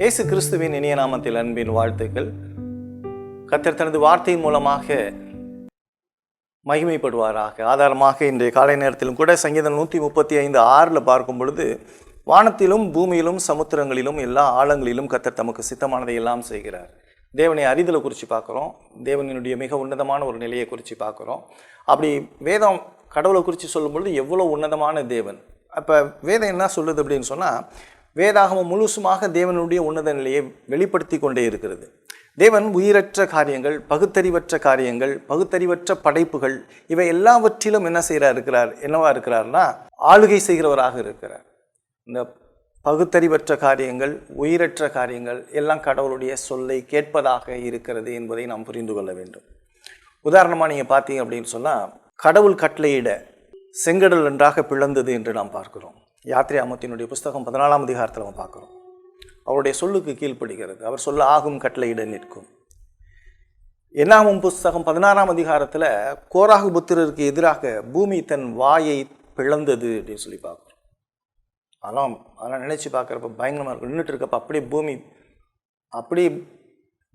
இயேசு கிறிஸ்துவின் இனிய நாமத்தில் அன்பின் வாழ்த்துக்கள். கர்த்தர் தனது வார்த்தையின் மூலமாக மகிமைப்படுவாராக. ஆதாரமாக இன்றைய காலை நேரத்திலும் கூட சங்கீதம் 135:6 பார்க்கும் பொழுது, வானத்திலும் பூமியிலும் சமுத்திரங்களிலும் எல்லா ஆழங்களிலும் கர்த்தர் தமக்கு சித்தமானதை எல்லாம் செய்கிறார். தேவனை அறிதலை குறித்து பார்க்குறோம். தேவனுடைய மிக உன்னதமான ஒரு நிலையை குறித்து பார்க்குறோம். அப்படி வேதம் கடவுளை குறித்து சொல்லும் பொழுது எவ்வளோ உன்னதமான தேவன். அப்போ வேதம் என்ன சொல்லுது அப்படின்னு சொன்னால், வேதாகமம் முழுசுமாக தேவனுடைய உன்னத நிலையை வெளிப்படுத்தி கொண்டே இருக்கிறது. தேவன் உயிரற்ற காரியங்கள், பகுத்தறிவற்ற காரியங்கள், பகுத்தறிவற்ற படைப்புகள், இவை எல்லாவற்றிலும் என்னவா இருக்கிறார்னா ஆளுகை செய்கிறவராக இருக்கிறார். இந்த பகுத்தறிவற்ற காரியங்கள், உயிரற்ற காரியங்கள் எல்லாம் கடவுளுடைய சொல்லை கேட்பதாக இருக்கிறது என்பதை நாம் புரிந்து கொள்ள வேண்டும். உதாரணமாக நீங்கள் பார்த்தீங்க அப்படின்னு சொன்னால், கடவுள் கட்டளையிட செங்கடல் நன்றாக பிளந்தது என்று நாம் பார்க்கிறோம். யாத்திராகமத்தினுடைய புஸ்தகம் 14ஆம் அதிகாரத்தில் நம்ம பார்க்குறோம். அவருடைய சொல்லுக்கு கீழ்ப்படுகிறது. அவர் சொல்ல ஆகும் கட்டளையிட நிற்கும். என்னாகும் புஸ்தகம் 16ஆம் அதிகாரத்தில் கோராகு புத்திரருக்கு எதிராக பூமி தன் வாயை பிளந்தது அப்படின்னு சொல்லி பார்க்குறோம். அதெல்லாம் நினச்சி பார்க்குறப்ப பயங்கரமாக இருக்கும். நின்றுட்டு இருக்கப்போ அப்படியே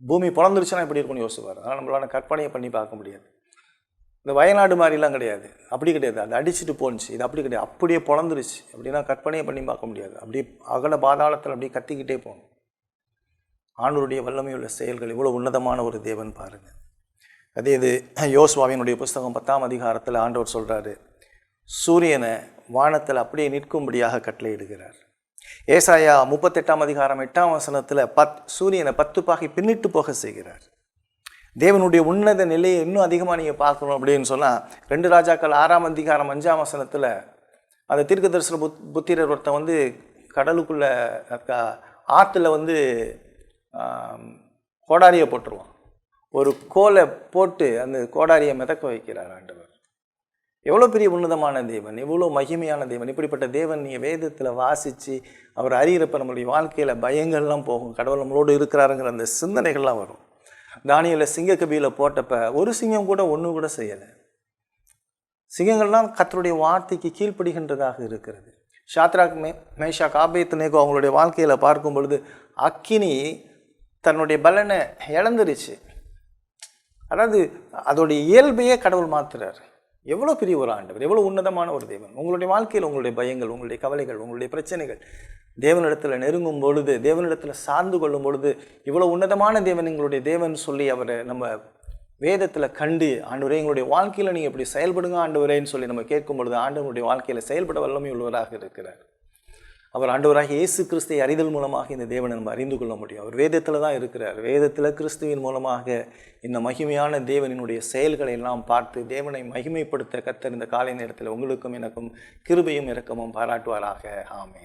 பூமி பிளந்துருச்சுன்னா எப்படி இருக்கும்னு யோசிப்பார். அதனால் நம்மளால கற்பனையை பண்ணி பார்க்க முடியாது. இந்த வயநாடு மாதிரிலாம் கிடையாது, அப்படி கிடையாது. அது அடிச்சுட்டு போணுச்சு, இது அப்படி கிடையாது, அப்படியே பிளந்துருச்சு அப்படின்னா கற்பனையை பண்ணி பார்க்க முடியாது. அப்படியே அகல பாதாளத்தில் அப்படியே கத்திக்கிட்டே போகணும். ஆண்டவருடைய வல்லமையுள்ள செயல்கள் இவ்வளோ உன்னதமான ஒரு தேவன் பாருங்கள். அதே இது யோசுவாவினுடைய புஸ்தகம் 10ஆம் அதிகாரத்தில் ஆண்டவர் சொல்கிறாரு, சூரியனை வானத்தில் அப்படியே நிற்கும்படியாக கட்டளையிடுகிறார். ஏசாயா 38ஆம் அதிகாரம் 8ஆம் வசனத்தில் சூரியனை 10 பாகை பின்னிட்டு போக செய்கிறார். தேவனுடைய உன்னத நிலையை இன்னும் அதிகமாக நீங்கள் பார்க்கணும் அப்படின்னு சொன்னால், 2 ராஜாக்கள் 6ஆம் அதிகாரம் 5ஆம் வசனத்தில் அந்த தீர்க்கதரிசன புத்திரர் ஒருத்தன் கடலுக்குள்ளே ஆற்றுல கோடாரியை போட்டுருவான். ஒரு கோலை போட்டு அந்த கோடாரியை மிதக்க வைக்கிறார் ஆண்டவர். எவ்வளோ பெரிய உன்னதமான தேவன், எவ்வளோ மகிமையான தேவன். இப்படிப்பட்ட தேவன் நீங்கள் வேதத்தில் வாசித்து அவர் அறிகிறப்ப நம்மளுடைய வாழ்க்கையில் பயங்கள்லாம் போகும். கடவுள் நம்மளோடு இருக்கிறாருங்கிற அந்த சிந்தனைகள்லாம் வரும். தானியேலை சிங்கக்கபியில் போட்டப்ப ஒரு சிங்கம் கூட ஒன்று கூட செய்யலை. சிங்கங்கள்லாம் கர்த்தருடைய வார்த்தைக்கு கீழ்ப்படுகின்றதாக இருக்கிறது. ஷாத்ராக், மேஷாக், ஆபேத்நேகோ அவங்களுடைய வாழ்க்கையில் பார்க்கும் பொழுது அக்கினி தன்னுடைய பலனை இழந்துருச்சு. அதாவது அதோடைய இயல்பையே கடவுள் மாற்றுறார். எவ்வளோ பெரிய ஒரு ஆண்டவர், எவ்வளோ உன்னதமான ஒரு தேவன். உங்களுடைய வாழ்க்கையில் உங்களுடைய பயங்கள், உங்களுடைய கவலைகள், உங்களுடைய பிரச்சனைகள் தேவனிடத்தில் நெருங்கும் பொழுது, தேவனிடத்தில் சார்ந்து கொள்ளும் பொழுது, இவ்வளோ உன்னதமான தேவன் எங்களுடைய தேவன் சொல்லி அவரை நம்ம வேதத்தில் கண்டு, ஆண்டவரே எங்களுடைய வாழ்க்கையில் நீங்கள் இப்படி செயல்படுங்க ஆண்டவரேன்னு சொல்லி நம்ம கேட்கும் பொழுது, ஆண்டவருடைய வாழ்க்கையில் செயல்பட வல்லமை உள்ளவராக இருக்கிறார். அவர் ஆண்டவராக இயேசு கிறிஸ்தை அறிதல் மூலமாக இந்த தேவனை நம்ம அறிந்து கொள்ள முடியும். அவர் வேதத்தில் தான் இருக்கிறார். வேதத்தில் கிறிஸ்துவின் மூலமாக இந்த மகிமையான தேவனினுடைய செயல்களை எல்லாம் பார்த்து தேவனை மகிமைப்படுத்த கர்த்தர் இந்த காலை நேரத்தில் உங்களுக்கும் எனக்கும் கிருபையும் இரக்கமும் பாராட்டுவாராக. ஆமென்.